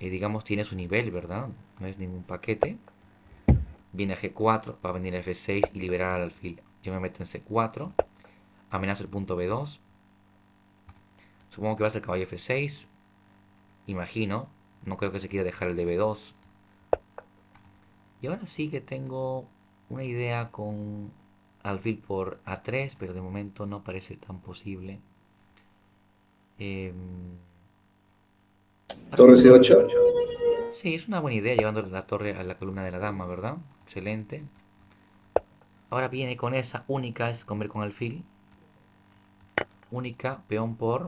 digamos, tiene su nivel, ¿verdad? No es ningún paquete. Viene a G4, va a venir a F6 y liberar al alfil. Yo me meto en C4, amenazo el punto B2. Supongo que va a ser caballo F6. Imagino, no creo que se quiera dejar el de B2. Y ahora sí que tengo una idea con alfil por A3, pero de momento no parece tan posible. Ahora Torre tengo... C8. Sí, es una buena idea llevando la torre a la columna de la dama, ¿verdad? Excelente. Ahora viene con esa única, es comer con alfil. Única, peón por...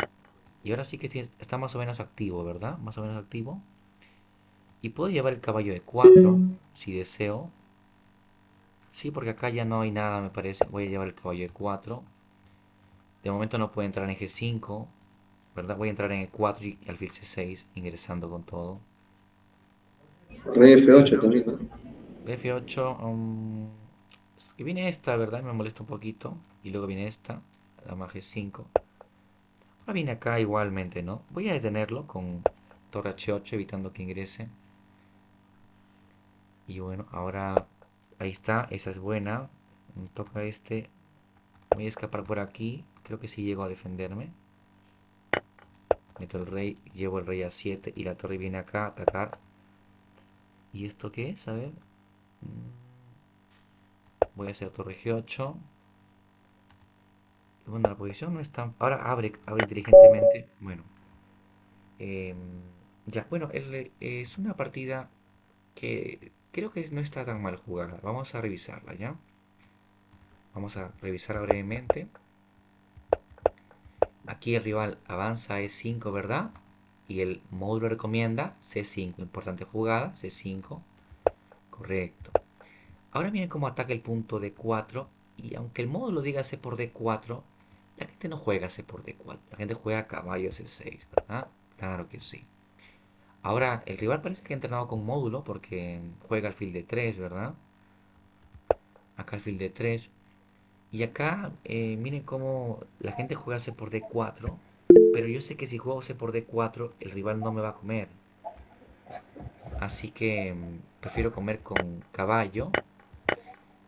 Y ahora sí que está más o menos activo, ¿verdad? Más o menos activo. Y puedo llevar el caballo de 4 si deseo. Sí, porque acá ya no hay nada, me parece. Voy a llevar el caballo de 4. De momento no puede entrar en G5, ¿verdad? Voy a entrar en E4 y alfil C6, ingresando con todo. Rey F8 también, ¿no? F8, y viene esta, ¿verdad? Me molesta un poquito. Y luego viene esta, dama G5. Ahora viene acá igualmente, ¿no? Voy a detenerlo con torre H8, evitando que ingrese. Y bueno, ahora ahí está, esa es buena. Me toca este. Voy a escapar por aquí. Creo que sí llego a defenderme. Meto el rey, llevo el rey a 7 y la torre viene acá a atacar. ¿Y esto qué es? A ver. Voy a hacer torre G8. Y bueno, la posición no es tan... Ahora abre inteligentemente. Bueno. em, ya, bueno, es una partida que creo que no está tan mal jugada. Vamos a revisarla, ¿ya? Vamos a revisarla brevemente. Aquí el rival avanza E5, ¿verdad? Y el módulo recomienda C5. Importante jugada, C5. Correcto. Ahora miren cómo ataca el punto D4. Y aunque el módulo diga C por D4, la gente no juega C por D4. La gente juega caballo C6, ¿verdad? Claro que sí. Ahora, el rival parece que ha entrenado con módulo porque juega alfil D3, ¿verdad? Acá alfil D3. Y acá, miren cómo la gente juega C por D4. Pero yo sé que si juego C por D4, el rival no me va a comer. Así que prefiero comer con caballo.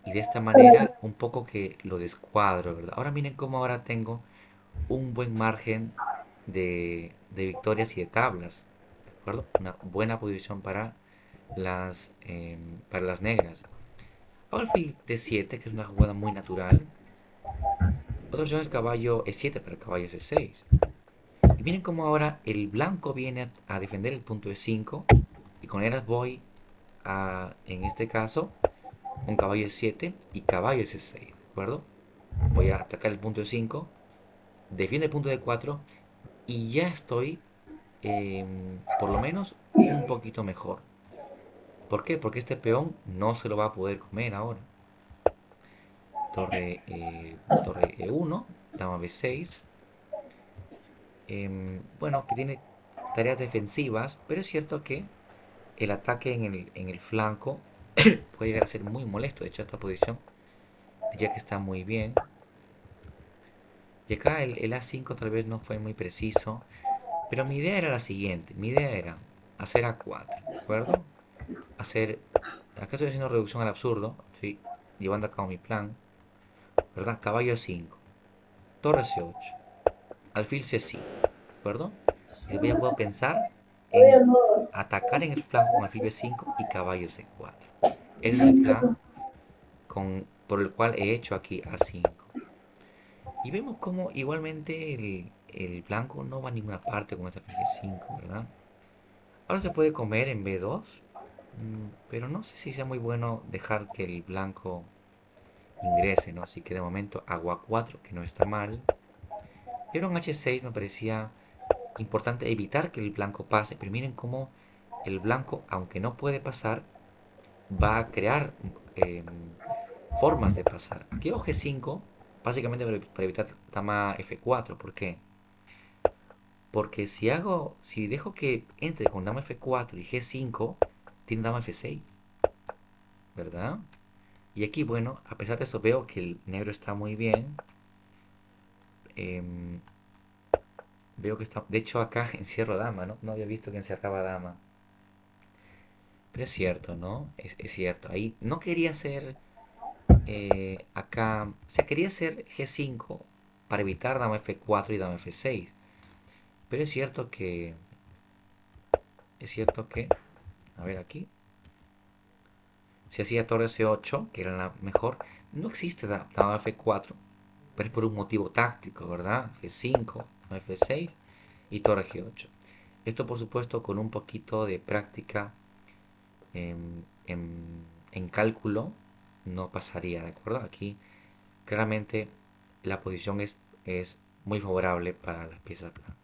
Y de esta manera un poco que lo descuadro, ¿verdad? Ahora miren cómo ahora tengo un buen margen de victorias y de tablas. ¿De acuerdo? Una buena posición para las negras. Ahora alfil D7, que es una jugada muy natural. Otra opción es caballo E7, pero el caballo es E6. Y miren cómo ahora el blanco viene a defender el punto E5. Y con eras voy en este caso, un caballo E7 y caballo E6. ¿De acuerdo? Voy a atacar el punto E5. Defiende el punto D4. Y ya estoy, por lo menos, un poquito mejor. ¿Por qué? Porque este peón no se lo va a poder comer ahora. torre E1, dama B6. Bueno, que tiene tareas defensivas, pero es cierto que el ataque en el flanco puede llegar a ser muy molesto. De hecho, esta posición diría que está muy bien. Y acá el A5 tal vez no fue muy preciso. Pero mi idea era la siguiente. Mi idea era hacer A4, ¿de acuerdo? Hacer... Acá estoy haciendo reducción al absurdo. Estoy llevando a cabo mi plan. ¿Verdad? Caballo 5. Torre C8. Alfil C5. ¿De acuerdo? Y después ya puedo pensar en atacar en el flanco con alfil B5 y caballo C4. Ese es el plan por el cual he hecho aquí A5. Y vemos como igualmente el blanco no va a ninguna parte con ese alfil G5, ¿verdad? Ahora se puede comer en B2, pero no sé si sea muy bueno dejar que el blanco ingrese, ¿no? Así que de momento hago A4, que no está mal. Y ahora en H6 me parecía importante evitar que el blanco pase, pero miren cómo el blanco, aunque no puede pasar, va a crear formas de pasar. Aquí hago G5, básicamente para evitar dama F4. ¿Por qué? Porque si dejo que entre con dama F4 y G5, tiene dama F6, ¿verdad? Y aquí, bueno, a pesar de eso veo que el negro está muy bien. Em, Veo que está... De hecho acá encierro dama, ¿no? No había visto que encerraba dama. Pero es cierto, ¿no? Es cierto. Ahí no quería hacer acá... O sea, quería hacer G5 para evitar dama F4 y dama F6. Pero es cierto que... Es cierto que... A ver aquí. Si hacía torre C8, que era la mejor, no existe dama F4, pero es por un motivo táctico, ¿verdad? G5, dama F6 y torre G8. Esto por supuesto con un poquito de práctica en cálculo no pasaría, ¿de acuerdo? Aquí claramente la posición es muy favorable para las piezas blancas.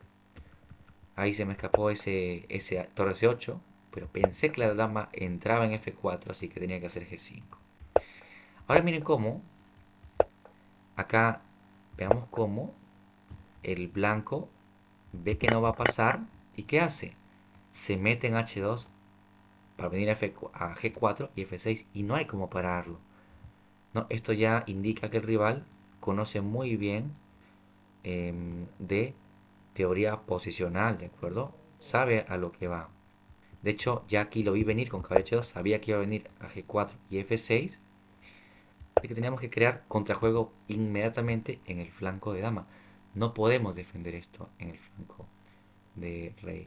Ahí se me escapó ese torre C8, pero pensé que la dama entraba en F4, así que tenía que hacer G5. Ahora miren cómo, acá veamos cómo el blanco ve que no va a pasar y ¿qué hace? Se mete en H2 para venir a G4 y F6 y no hay como pararlo. ¿No? Esto ya indica que el rival conoce muy bien de teoría posicional, ¿de acuerdo? Sabe a lo que va. De hecho, ya aquí lo vi venir con caballo H2, sabía que iba a venir a G4 y F6, y que teníamos que crear contrajuego inmediatamente en el flanco de dama. No podemos defender esto en el flanco de rey.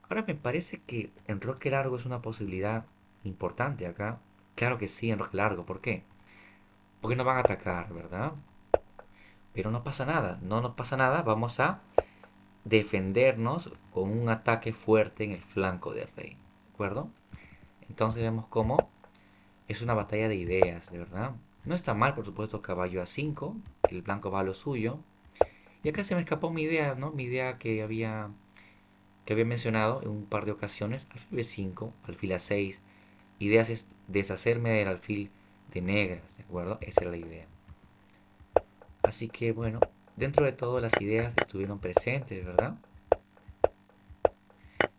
Ahora me parece que enroque largo es una posibilidad importante acá. Claro que sí, enroque largo. ¿Por qué? Porque nos van a atacar, ¿verdad? Pero no pasa nada, no nos pasa nada. Vamos a defendernos con un ataque fuerte en el flanco del rey. ¿De acuerdo? Entonces vemos cómo es una batalla de ideas, de verdad. No está mal, por supuesto, caballo A5. El blanco va a lo suyo. Y acá se me escapó mi idea, ¿no? Mi idea que había mencionado en un par de ocasiones. Alfil B5, alfil A6. Ideas es deshacerme del alfil de negras, ¿de acuerdo? Esa es la idea. Así que bueno, dentro de todo las ideas estuvieron presentes, ¿verdad?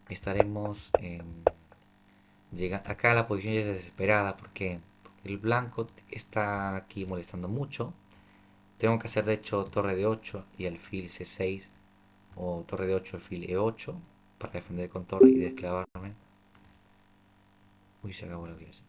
Estaremos llegando acá la posición ya es desesperada porque el blanco está aquí molestando mucho. Tengo que hacer de hecho torre de 8 y alfil C6 o torre de 8 alfil E8 para defender con torre y desclavarme. Uy, se acabó la pieza.